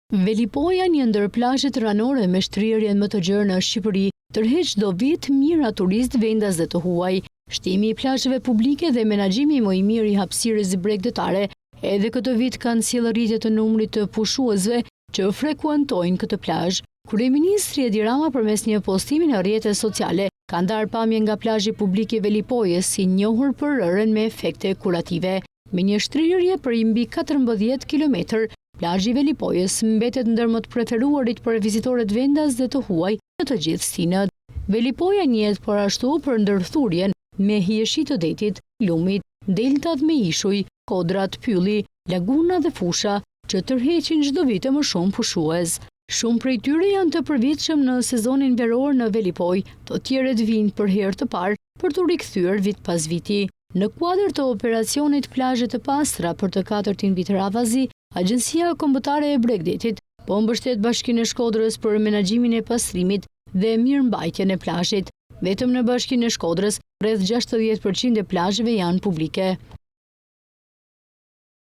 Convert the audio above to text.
Velipoja, një ndër plazhet ranore me shtrirjen më të gjerë në Shqipëri, tërheq çdo vit mijëra turistë vendas dhe të huaj. Shtimi i plazheve publike dhe menaxhimi më i mirë i hapësirës bregdetare edhe këtë vit kanë sjellë rritje të numrit të pushuesve që frekuentojnë këtë plazh. Kryeministri Edi Rama përmes një postimi në rrjetet sociale ka ndarë pamje nga plazhi publik i Velipojës, si njohur për rërën me efekte kurative. Me një shtrirje për mbi 14 kilometër, plazhi i Velipojës mbetet ndër më të preferuarit për vizitorët vendas dhe të huaj në të gjithë stinët. Velipoja njihet por ashtu për ndërthurjen me hijeshi të detit, lumit, deltat me ishuj, kodrat, pylli, laguna dhe fusha, që tërheqin çdo vit më shumë pushues. Shumë prej tyre janë të përvitshëm në sezonin veror në Velipoj, të tjerët vijnë për herë të parë për të rikthyer vit pas viti. Në kuadër të operacionit Plazhe të Pastra për të 4-tin vit radhazi, Agjencia Kombëtare e Bregdetit po mbështet Bashkinë e Shkodrës për menaxhimin e pastrimit dhe mirëmbajtjen e plazhit. Vetëm në Bashkinë e Shkodrës, rreth 60% e plazheve janë publike.